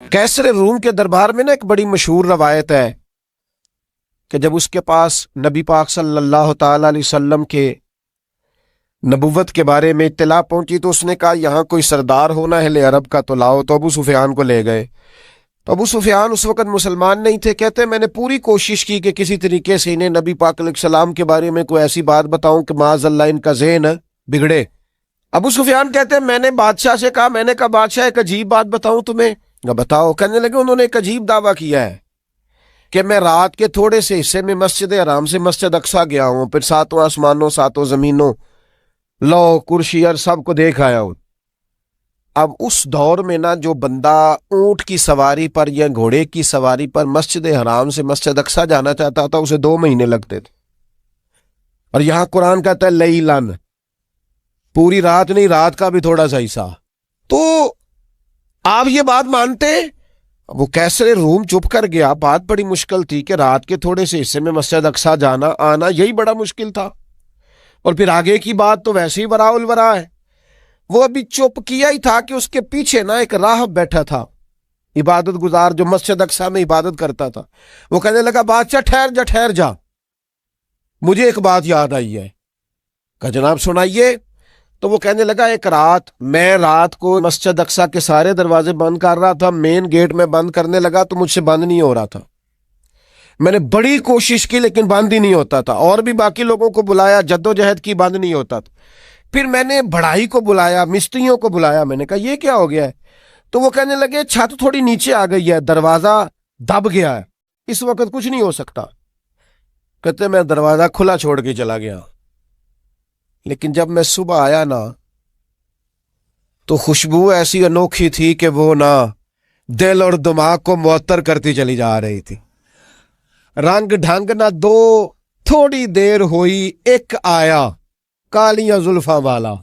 کیسر روم کے دربار میں نا ایک بڑی مشہور روایت ہے کہ جب اس کے پاس نبی پاک صلی اللہ تعالی علیہ وسلم کے نبوت کے بارے میں اطلاع پہنچی تو اس نے کہا یہاں کوئی سردار ہونا اہل عرب کا تو لاؤ، تو ابو سفیان کو لے گئے۔ تو ابو سفیان اس وقت مسلمان نہیں تھے، کہتے میں نے پوری کوشش کی کہ کسی طریقے سے انہیں نبی پاک علیہ السلام کے بارے میں کوئی ایسی بات بتاؤں کہ معاذ اللہ ان کا ذہن بگڑے۔ ابو سفیان کہتے ہیں میں نے بادشاہ سے کہا، میں نے کہا بادشاہ ایک عجیب بات بتاؤں تمہیں؟ بتاؤ۔ کہنے لگے انہوں نے ایک عجیب دعویٰ کیا ہے کہ میں رات کے تھوڑے سے حصے میں مسجد حرام سے مسجد اقصیٰ گیا ہوں، پھر ساتوں آسمانوں ساتوں زمینوں لو کرسی اور سب کو دیکھ آیا ہوں۔ اب اس دور میں نا جو بندہ اونٹ کی سواری پر یا گھوڑے کی سواری پر مسجد حرام سے مسجد اقصیٰ جانا چاہتا تھا اسے 2 مہینے لگتے تھے، اور یہاں قرآن کہتا ہے لیلن، پوری رات نہیں، رات کا بھی تھوڑا سا حصہ۔ تو آپ یہ بات مانتے؟ وہ کیسر روم چپ کر گیا۔ بات بڑی مشکل تھی کہ رات کے تھوڑے سے حصے میں مسجد اقصیٰ جانا آنا یہی بڑا مشکل تھا، اور پھر آگے کی بات تو ویسے ہی وراء الورا ہے۔ وہ ابھی چپ کیا ہی تھا کہ اس کے پیچھے نا ایک راہب بیٹھا تھا، عبادت گزار جو مسجد اقصیٰ میں عبادت کرتا تھا۔ وہ کہنے لگا بادشاہ ٹھہر جا، مجھے ایک بات یاد آئی ہے۔ کہا جناب سنائیے۔ تو وہ کہنے لگا ایک رات میں رات کو مسجد اقصیٰ کے سارے دروازے بند کر رہا تھا، مین گیٹ میں بند کرنے لگا تو مجھ سے بند نہیں ہو رہا تھا، میں نے بڑی کوشش کی لیکن بند ہی نہیں ہوتا تھا، اور بھی باقی لوگوں کو بلایا، جدوجہد کی، بند نہیں ہوتا تھا۔ پھر میں نے بڑھائی کو بلایا، مستریوں کو بلایا، میں نے کہا یہ کیا ہو گیا ہے؟ تو وہ کہنے لگے چھت تھوڑی نیچے آ گئی ہے، دروازہ دب گیا ہے، اس وقت کچھ نہیں ہو سکتا۔ کہتے میں دروازہ کھلا چھوڑ کے چلا گیا، لیکن جب میں صبح آیا نا تو خوشبو ایسی انوکھی تھی کہ وہ نا دل اور دماغ کو معطر کرتی چلی جا رہی تھی۔ رنگ ڈھنگ نہ دو، تھوڑی دیر ہوئی ایک آیا کالیاں زلفاں والا،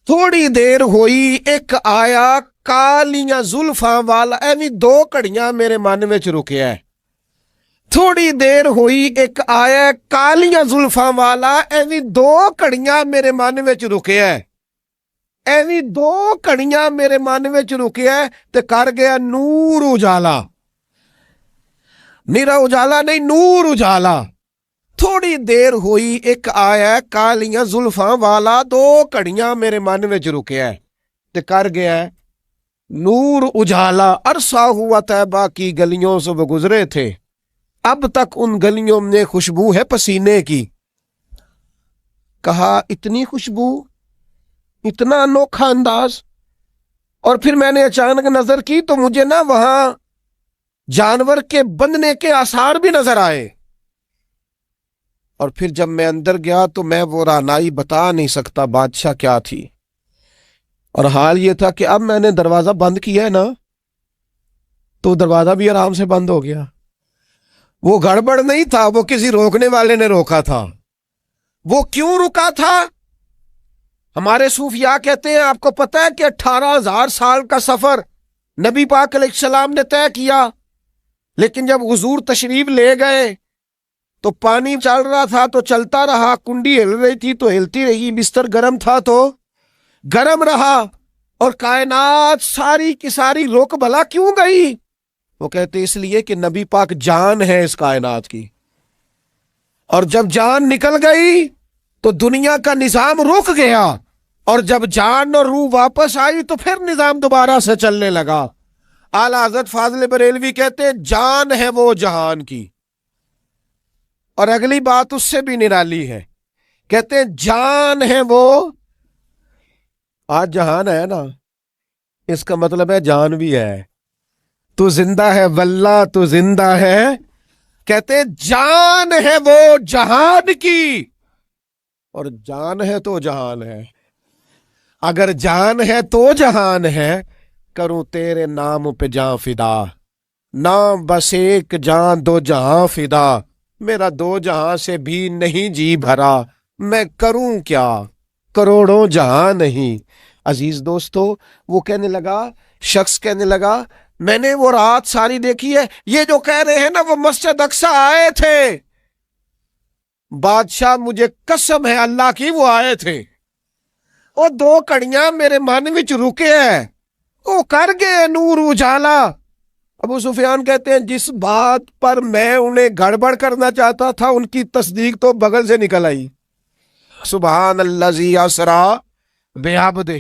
تھوڑی دیر ہوئی ایک آیا کالیاں زلفاں والا، ایویں 2 گھڑیاں میرے من وچ رکیا ہے۔ تھوڑی دیر ہوئی ایک آیا کالیاں زلفاں والا، ایویں 2 گھڑیاں میرے من وچ رکیا ہے، ایویں 2 گھڑیاں میرے من وچ رکیا ہے تے کر گیا نور اجالا، میرا اجالا نہیں نور اجالا۔ تھوڑی دیر ہوئی ایک آیا کالیاں زلفاں والا، 2 گھڑیاں میرے من وچ رکیا ہے تے کر گیا ہے نور اجالا۔ عرصہ ہوا طیبہ کی گلیوں سے وہ گزرے تھے، اب تک ان گلیوں میں خوشبو ہے پسینے کی۔ کہا اتنی خوشبو، اتنا انوکھا انداز۔ اور پھر میں نے اچانک نظر کی تو مجھے نا وہاں جانور کے بندنے کے آثار بھی نظر آئے، اور پھر جب میں اندر گیا تو میں وہ رعنائی بتا نہیں سکتا بادشاہ کیا تھی، اور حال یہ تھا کہ اب میں نے دروازہ بند کیا ہے نا تو دروازہ بھی آرام سے بند ہو گیا۔ وہ گڑبڑ نہیں تھا، وہ کسی روکنے والے نے روکا تھا۔ وہ کیوں رکا تھا؟ ہمارے صوفیاء کہتے ہیں آپ کو پتہ ہے کہ 18,000 سال کا سفر نبی پاک علیہ السلام نے طے کیا، لیکن جب حضور تشریف لے گئے تو پانی چل رہا تھا تو چلتا رہا، کنڈی ہل رہی تھی تو ہلتی رہی، بستر گرم تھا تو گرم رہا، اور کائنات ساری کی ساری رک بھلا کیوں گئی؟ وہ کہتے اس لیے کہ نبی پاک جان ہے اس کائنات کی، اور جب جان نکل گئی تو دنیا کا نظام رک گیا، اور جب جان اور روح واپس آئی تو پھر نظام دوبارہ سے چلنے لگا۔ اعلیٰ حضرت فاضل بریلوی کہتے جان ہے وہ جہان کی، اور اگلی بات اس سے بھی نرالی ہے، کہتے جان ہے وہ، آج جہان ہے نا، اس کا مطلب ہے جان بھی ہے، تو زندہ ہے واللہ تو زندہ ہے، کہتے جان ہے وہ جہان کی، اور جان ہے تو جہان ہے، اگر جان ہے تو جہان ہے، کروں تیرے نام پہ جاں فدا، نام بس ایک جان 2 جہاں فدا، میرا 2 جہاں سے بھی نہیں جی بھرا، میں کروں کیا کروڑوں جہاں نہیں۔ عزیز دوستو، وہ کہنے لگا، شخص کہنے لگا میں نے وہ رات ساری دیکھی ہے، یہ جو کہہ رہے ہیں نا وہ مسجد اقصیٰ آئے تھے، بادشاہ مجھے قسم ہے اللہ کی وہ آئے تھے، وہ 2 گھڑیاں میرے من وچ رکے ہیں، وہ کر گئے نور اجالا۔ ابو سفیان کہتے ہیں جس بات پر میں انہیں گڑبڑ کرنا چاہتا تھا ان کی تصدیق تو بغل سے نکل آئی۔ سبحان الذی اسریٰ بعبدہ۔